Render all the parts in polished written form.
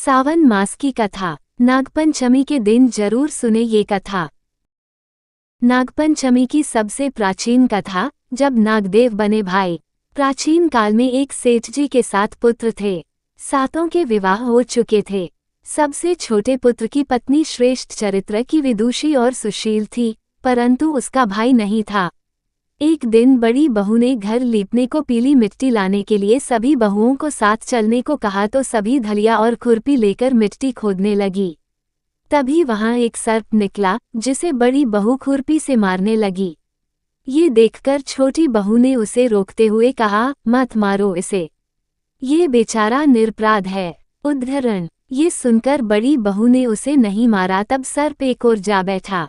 सावन मास की कथा। नागपंचमी के दिन जरूर सुने ये कथा। नागपंचमी की सबसे प्राचीन कथा। जब नागदेव बने भाई। प्राचीन काल में एक सेठ जी के 7 पुत्र थे। सातों के विवाह हो चुके थे। सबसे छोटे पुत्र की पत्नी श्रेष्ठ चरित्र की विदुषी और सुशील थी, परंतु उसका भाई नहीं था। एक दिन बड़ी बहू ने घर लीपने को पीली मिट्टी लाने के लिए सभी बहुओं को साथ चलने को कहा तो सभी धलिया और खुरपी लेकर मिट्टी खोदने लगी। तभी वहां एक सर्प निकला, जिसे बड़ी बहू खुरपी से मारने लगी। ये देखकर छोटी बहू ने उसे रोकते हुए कहा, मत मारो इसे, ये बेचारा निरपराध है। उद्धरण। ये सुनकर बड़ी बहू ने उसे नहीं मारा, तब सर्प एक ओर जा बैठा।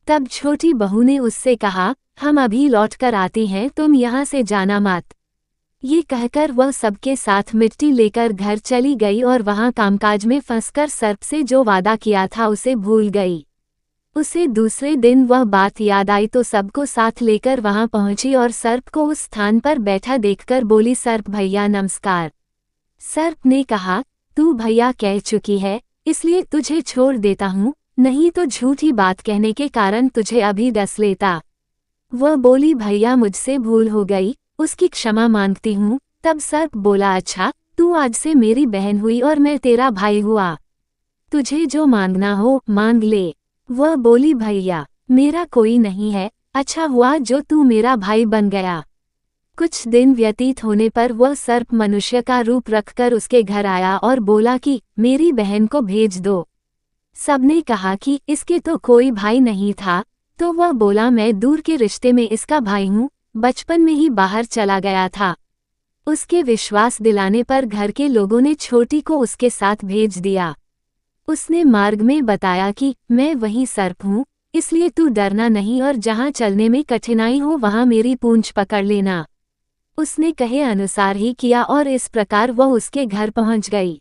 तब छोटी बहू ने उससे कहा, हम अभी लौट कर आती हैं, तुम यहाँ से जाना मत। ये कहकर वह सबके साथ मिट्टी लेकर घर चली गई और वहाँ कामकाज में फंसकर सर्प से जो वादा किया था उसे भूल गई। उसे दूसरे दिन वह बात याद आई तो सबको साथ लेकर वहाँ पहुंची और सर्प को उस स्थान पर बैठा देखकर बोली, सर्प भैया नमस्कार। सर्प ने कहा, तू भैया कह चुकी है, इसलिए तुझे छोड़ देता हूँ, नहीं तो झूठी बात कहने के कारण तुझे अभी डस लेता। वह बोली, भैया मुझसे भूल हो गई, उसकी क्षमा मांगती हूँ। तब सर्प बोला, अच्छा, तू आज से मेरी बहन हुई और मैं तेरा भाई हुआ, तुझे जो मांगना हो मांग ले। वह बोली, भैया मेरा कोई नहीं है, अच्छा हुआ जो तू मेरा भाई बन गया। कुछ दिन व्यतीत होने पर वह सर्प मनुष्य का रूप रखकर उसके घर आया और बोला कि मेरी बहन को भेज दो। सबने कहा कि इसके तो कोई भाई नहीं था, तो वह बोला, मैं दूर के रिश्ते में इसका भाई हूँ, बचपन में ही बाहर चला गया था। उसके विश्वास दिलाने पर घर के लोगों ने छोटी को उसके साथ भेज दिया। उसने मार्ग में बताया कि मैं वही सर्प हूँ, इसलिए तू डरना नहीं और जहाँ चलने में कठिनाई हो वहाँ मेरी पूंछ पकड़ लेना। उसने कहे अनुसार ही किया और इस प्रकार वह उसके घर पहुँच गई।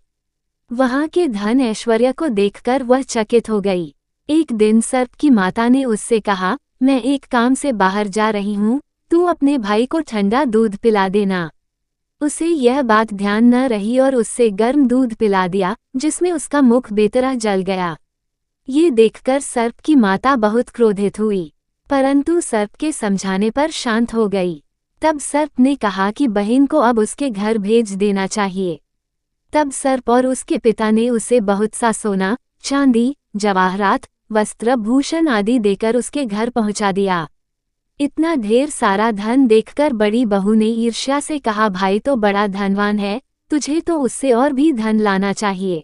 वहाँ के धन ऐश्वर्य को देखकर वह चकित हो गई। एक दिन सर्प की माता ने उससे कहा, मैं एक काम से बाहर जा रही हूँ, तू अपने भाई को ठंडा दूध पिला देना। उसे यह बात ध्यान न रही और उससे गर्म दूध पिला दिया, जिसमें उसका मुख बेतरह जल गया। ये देखकर सर्प की माता बहुत क्रोधित हुई, परंतु सर्प के समझाने पर शांत हो गई। तब सर्प ने कहा कि बहन को अब उसके घर भेज देना चाहिए। तब सर्प और उसके पिता ने उसे बहुत सा सोना, चांदी, जवाहरात, वस्त्र, भूषण आदि देकर उसके घर पहुंचा दिया। इतना ढेर सारा धन देखकर बड़ी बहू ने ईर्ष्या से कहा, भाई तो बड़ा धनवान है, तुझे तो उससे और भी धन लाना चाहिए।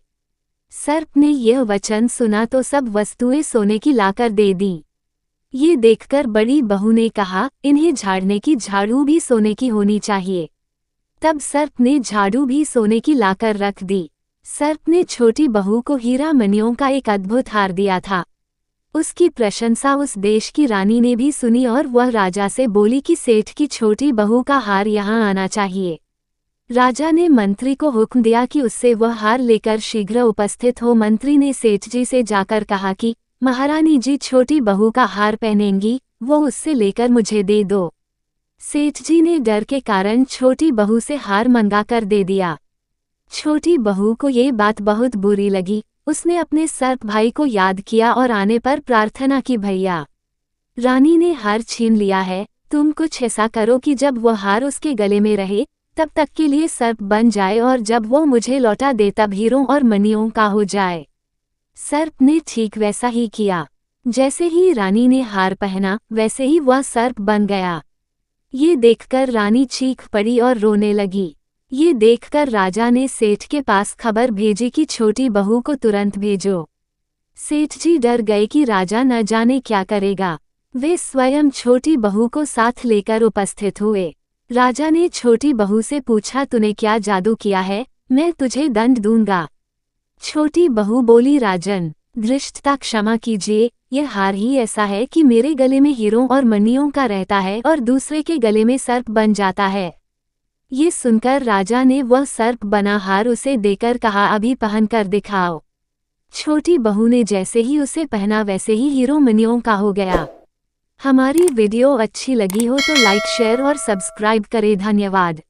सर्प ने यह वचन सुना तो सब वस्तुएं सोने की लाकर दे दी। ये देखकर बड़ी बहू ने कहा, इन्हें झाड़ने की झाड़ू भी सोने की होनी चाहिए। तब सर्प ने झाड़ू भी सोने की लाकर रख दी। सर्प ने छोटी बहू को हीरा मणियों का एक अद्भुत हार दिया था। उसकी प्रशंसा उस देश की रानी ने भी सुनी और वह राजा से बोली कि सेठ की छोटी बहू का हार यहाँ आना चाहिए। राजा ने मंत्री को हुक्म दिया कि उससे वह हार लेकर शीघ्र उपस्थित हो। मंत्री ने सेठ जी से जाकर कहा कि महारानी जी छोटी बहू का हार पहनेंगी, वो उससे लेकर मुझे दे दो। सेठ जी ने डर के कारण छोटी बहू से हार मंगाकर दे दिया। छोटी बहू को ये बात बहुत बुरी लगी। उसने अपने सर्प भाई को याद किया और आने पर प्रार्थना की, भैया रानी ने हार छीन लिया है, तुम कुछ ऐसा करो कि जब वह हार उसके गले में रहे तब तक के लिए सर्प बन जाए और जब वो मुझे लौटा दे तब हीरों और मणियों का हो जाए। सर्प ने ठीक वैसा ही किया। जैसे ही रानी ने हार पहना वैसे ही वह सर्प बन गया। ये देखकर रानी चीख पड़ी और रोने लगी। ये देखकर राजा ने सेठ के पास खबर भेजी कि छोटी बहू को तुरंत भेजो। सेठ जी डर गए कि राजा न जाने क्या करेगा। वे स्वयं छोटी बहू को साथ लेकर उपस्थित हुए। राजा ने छोटी बहू से पूछा, तूने क्या जादू किया है, मैं तुझे दंड दूंगा। छोटी बहू बोली, राजन धृष्टता क्षमा कीजिए, यह हार ही ऐसा है कि मेरे गले में हीरों और मणियों का रहता है और दूसरे के गले में सर्प बन जाता है। ये सुनकर राजा ने वह सर्प बना हार उसे देकर कहा, अभी पहन कर दिखाओ। छोटी बहू ने जैसे ही उसे पहना वैसे ही हीरो मणियों का हो गया। हमारी वीडियो अच्छी लगी हो तो लाइक, शेयर और सब्सक्राइब करें। धन्यवाद।